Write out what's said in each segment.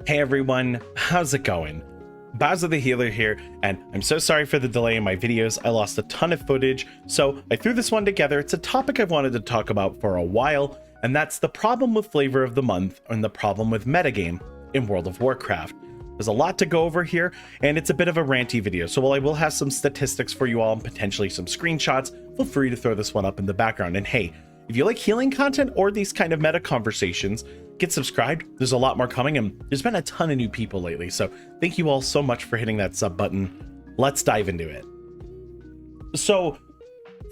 Hey everyone, how's it going? Bowser the Healer here, and I'm so sorry for the delay in my videos. I lost a ton of footage, so I threw this one together. It's a topic I've wanted to talk about for a while, and that's the problem with flavor of the month and the problem with metagame in World of Warcraft. There's a lot to go over here, and it's a bit of a ranty video, so while I will have some statistics for you all and potentially some screenshots, feel free to throw this one up in the background. And hey, if you like healing content or these kind of meta conversations, get subscribed. There's a lot more coming, and there's been a ton of new people lately, so thank you all so much for hitting that sub button. Let's dive into it. So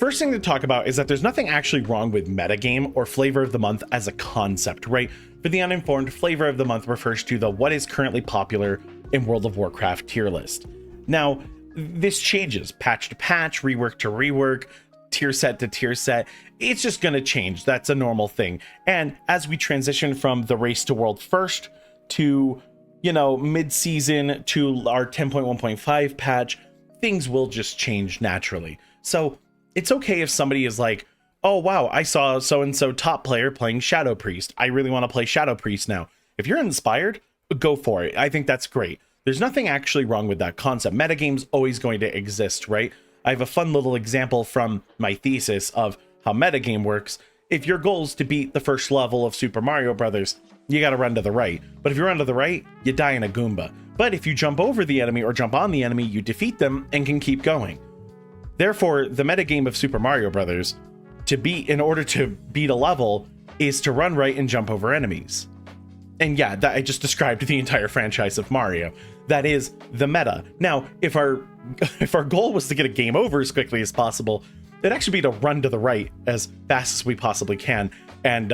first thing to talk about is that there's nothing actually wrong with metagame or flavor of the month as a concept, right? For the uninformed, flavor of the month refers to the what is currently popular in World of Warcraft tier list. Now, this changes patch to patch, rework to rework, tier set to tier set. It's just going to change. That's a normal thing. And as we transition from the race to world first to, mid-season to our 10.1.5 patch, things will just change naturally. So it's okay if somebody is like, oh wow, I saw so-and-so top player playing Shadow Priest. I really want to play Shadow Priest now. If you're inspired, go for it. I think that's great. There's nothing actually wrong with that concept. Metagame's always going to exist, right? I have a fun little example from my thesis of how metagame works. If your goal is to beat the first level of Super Mario Brothers, you got to run to the right. But if you run to the right, you die in a Goomba. But if you jump over the enemy or jump on the enemy, you defeat them and can keep going. Therefore, the metagame of Super Mario Brothers, in order to beat a level, is to run right and jump over enemies. And yeah, that I just described the entire franchise of Mario. That is the meta. Now, if our goal was to get a game over as quickly as possible, it'd actually be to run to the right as fast as we possibly can and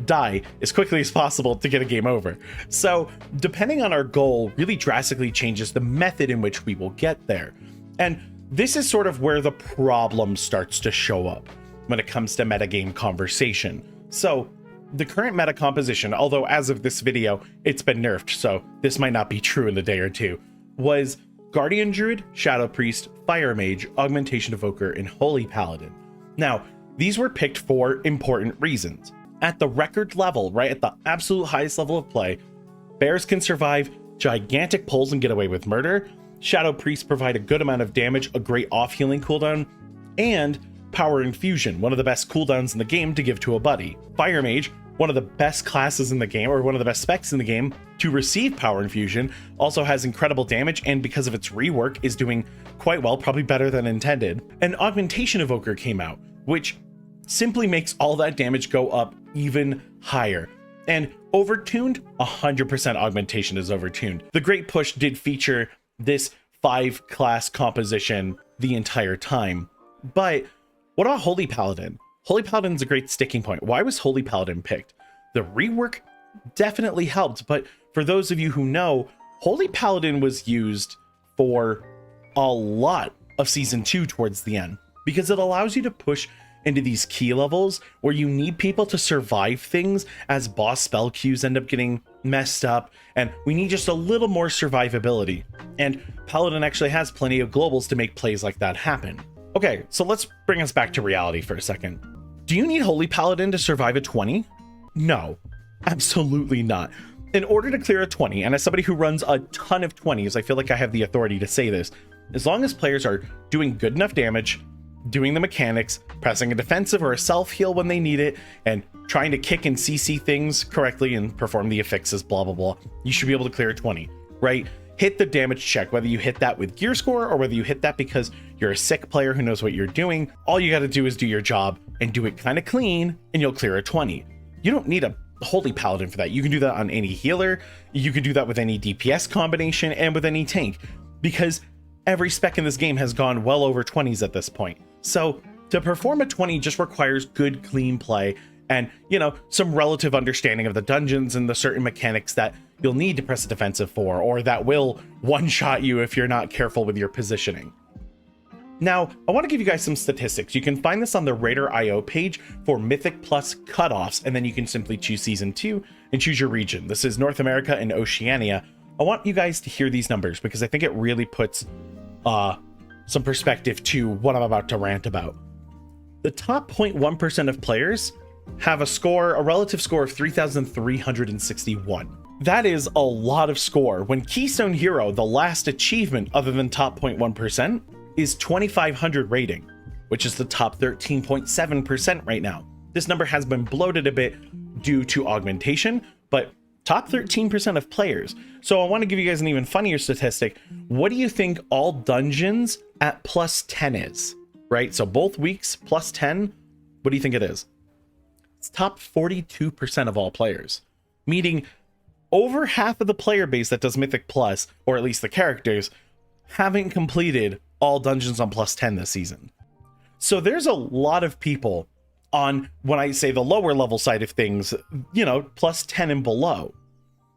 die as quickly as possible to get a game over. So depending on our goal really drastically changes the method in which we will get there. And this is sort of where the problem starts to show up when it comes to metagame conversation. So the current meta composition, although as of this video, it's been nerfed, so this might not be true in a day or two, was Guardian Druid, Shadow Priest, Fire Mage, Augmentation Evoker, and Holy Paladin. Now, these were picked for important reasons. At the record level, right at the absolute highest level of play, bears can survive gigantic pulls and get away with murder. Shadow Priests provide a good amount of damage, a great off-healing cooldown, and Power Infusion, one of the best cooldowns in the game to give to a buddy. Fire Mage, one of the best classes in the game, or one of the best specs in the game to receive Power Infusion, also has incredible damage, and because of its rework is doing quite well, probably better than intended. An Augmentation Evoker came out, which simply makes all that damage go up even higher. And overtuned, 100% augmentation is overtuned. The Great Push did feature this 5-class composition the entire time. But what about Holy Paladin? Holy Paladin's a great sticking point. Why was Holy Paladin picked? The rework definitely helped, but for those of you who know, Holy Paladin was used for a lot of Season 2 towards the end, because it allows you to push into these key levels where you need people to survive things as boss spell queues end up getting messed up, and we need just a little more survivability. And Paladin actually has plenty of globals to make plays like that happen. Okay, so let's bring us back to reality for a second. Do you need Holy Paladin to survive a 20? No, absolutely not. In order to clear a 20, and as somebody who runs a ton of 20s, I feel like I have the authority to say this, as long as players are doing good enough damage, doing the mechanics, pressing a defensive or a self-heal when they need it, and trying to kick and CC things correctly and perform the affixes, blah, blah, blah, you should be able to clear a 20, right? Hit the damage check, whether you hit that with gear score or whether you hit that because you're a sick player who knows what you're doing. All you got to do is do your job and do it kind of clean, and you'll clear a 20. You don't need a Holy Paladin for that. You can do that on any healer. You can do that with any DPS combination and with any tank, because every spec in this game has gone well over 20s at this point. So to perform a 20 just requires good, clean play and, some relative understanding of the dungeons and the certain mechanics that you'll need to press a defensive for, or that will one-shot you if you're not careful with your positioning. Now, I want to give you guys some statistics. You can find this on the Raider.io page for Mythic Plus cutoffs, and then you can simply choose Season 2 and choose your region. This is North America and Oceania. I want you guys to hear these numbers because I think it really puts some perspective to what I'm about to rant about. The top 0.1% of players have a relative score of 3,361. That is a lot of score when Keystone Hero, the last achievement other than top 0.1%, is 2500 rating, which is the top 13.7% right now. This number has been bloated a bit due to augmentation, but top 13% of players. So I want to give you guys an even funnier statistic. What do you think all dungeons at plus 10 is? Right? So both weeks plus 10, what do you think it is? It's top 42% of all players, meaning over half of the player base that does Mythic Plus, or at least the characters, haven't completed all dungeons on plus 10 this season. So there's a lot of people on, when I say the lower level side of things, you know, plus 10 and below.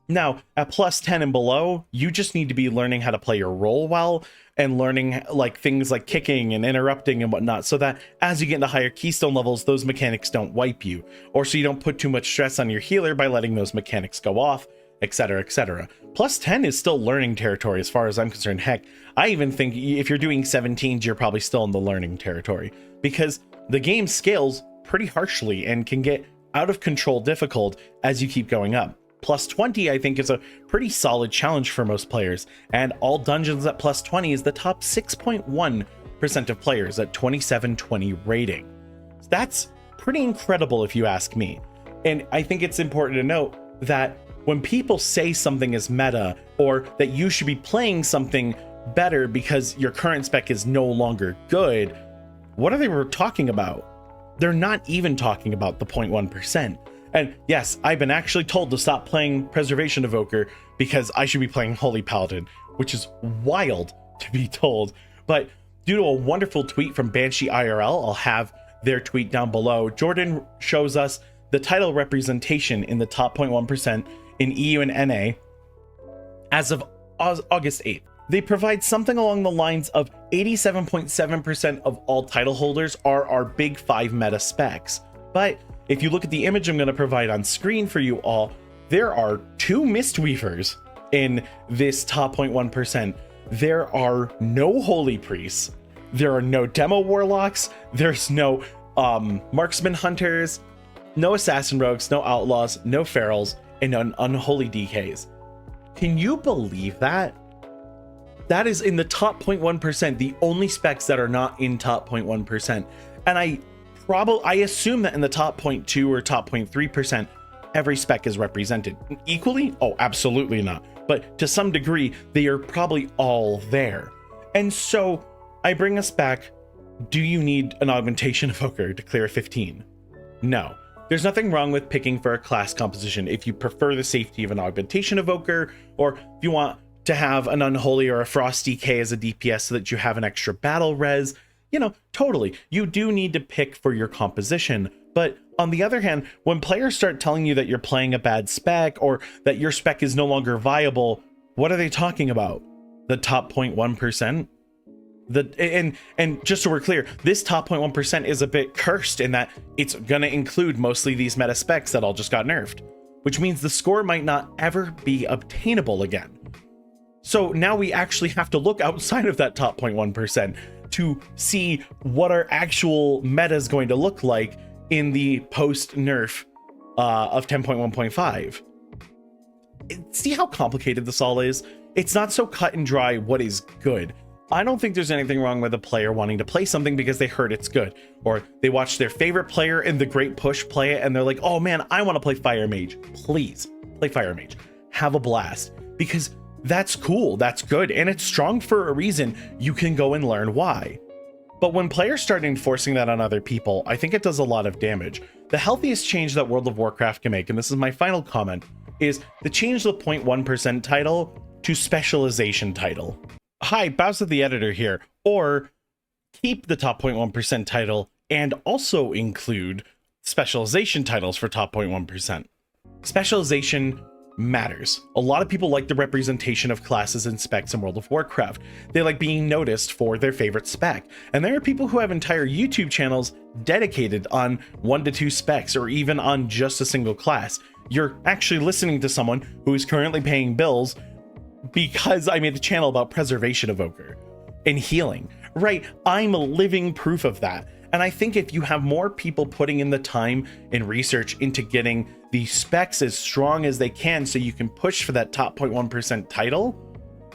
Now, at plus 10 and below, you just need to be learning how to play your role well and learning like things like kicking and interrupting and whatnot, so that as you get into higher keystone levels, those mechanics don't wipe you, or so you don't put too much stress on your healer by letting those mechanics go off, etc., etc. Plus 10 is still learning territory as far as I'm concerned. Heck, I even think if you're doing 17s, you're probably still in the learning territory, because the game scales pretty harshly and can get out of control difficult as you keep going up. Plus 20, I think, is a pretty solid challenge for most players, and all dungeons at plus 20 is the top 6.1% of players at 2720 rating. That's pretty incredible if you ask me. And I think it's important to note that when people say something is meta, or that you should be playing something better because your current spec is no longer good, what are they talking about? They're not even talking about the 0.1%. And yes, I've been actually told to stop playing Preservation Evoker because I should be playing Holy Paladin, which is wild to be told. But due to a wonderful tweet from Banshee IRL, I'll have their tweet down below. Jordan shows us the title representation in the top 0.1% in EU and NA as of August 8th. They provide something along the lines of 87.7% of all title holders are our big 5 meta specs. But if you look at the image I'm going to provide on screen for you all, there are 2 Mistweavers in this top 0.1%. There are no Holy Priests. There are no Demo Warlocks. There's no Marksman Hunters, no Assassin Rogues, no Outlaws, no Ferals, and no Unholy DKs. Can you believe that? That is in the top 0.1%, the only specs that are not in top 0.1%. And I assume that in the top 0.2 or top 0.3%, every spec is represented equally. Oh, absolutely not. But to some degree, they are probably all there. And so I bring us back. Do you need an augmentation evoker to clear a 15? No. There's nothing wrong with picking for a class composition if you prefer the safety of an augmentation evoker, or if you want to have an Unholy or a Frost DK as a DPS so that you have an extra battle res. You know, totally. You do need to pick for your composition. But on the other hand, when players start telling you that you're playing a bad spec or that your spec is no longer viable, what are they talking about? The top 0.1%? And just so we're clear, this top 0.1% is a bit cursed in that it's gonna include mostly these meta specs that all just got nerfed, which means the score might not ever be obtainable again. So now we actually have to look outside of that top 0.1% to see what our actual meta is going to look like in the post nerf of 10.1.5. See how complicated this all is? It's not so cut and dry what is good. I don't think there's anything wrong with a player wanting to play something because they heard it's good, or they watched their favorite player in the Great Push play it and they're like, oh man, I want to play Fire Mage. Please play Fire Mage. Have a blast, because that's cool, that's good, and it's strong for a reason. You can go and learn why. But when players start enforcing that on other people, I think it does a lot of damage. The healthiest change that World of Warcraft can make, and this is my final comment, is to change the 0.1% title to specialization title. Hi, Bowser the Editor here. Or keep the top 0.1% title and also include specialization titles for top 0.1%. Specialization matters. A lot of people like the representation of classes and specs in World of Warcraft. They like being noticed for their favorite spec. And there are people who have entire YouTube channels dedicated on 1 to 2 specs, or even on just a single class. You're actually listening to someone who is currently paying bills because I made a channel about Preservation Evoker and healing, right? I'm a living proof of that. And I think if you have more people putting in the time and research into getting the specs as strong as they can so you can push for that top 0.1% title,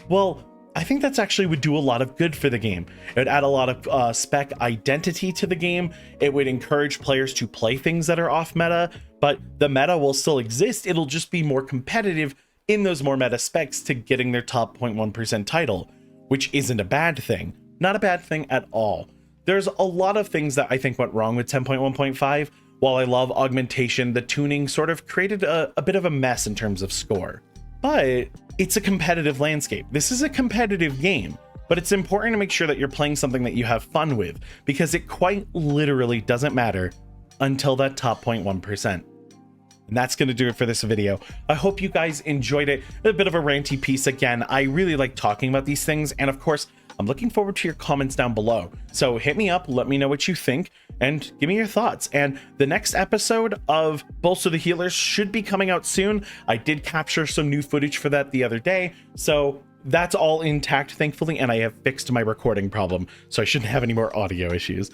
well, I think that's actually would do a lot of good for the game. It would add a lot of spec identity to the game. It would encourage players to play things that are off meta, but the meta will still exist. It'll just be more competitive in those more meta specs to getting their top 0.1% title, which isn't a bad thing. Not a bad thing at all. There's a lot of things that I think went wrong with 10.1.5. While I love augmentation, the tuning sort of created a bit of a mess in terms of score. But it's a competitive landscape. This is a competitive game, but it's important to make sure that you're playing something that you have fun with, because it quite literally doesn't matter until that top 0.1%. And that's going to do it for this video. I hope you guys enjoyed it. A bit of a ranty piece again. I really like talking about these things. And of course, I'm looking forward to your comments down below. So hit me up, let me know what you think, and give me your thoughts. And the next episode of Bolster the Healers should be coming out soon. I did capture some new footage for that the other day. So that's all intact, thankfully. And I have fixed my recording problem, so I shouldn't have any more audio issues.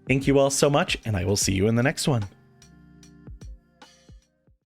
Thank you all so much, and I will see you in the next one.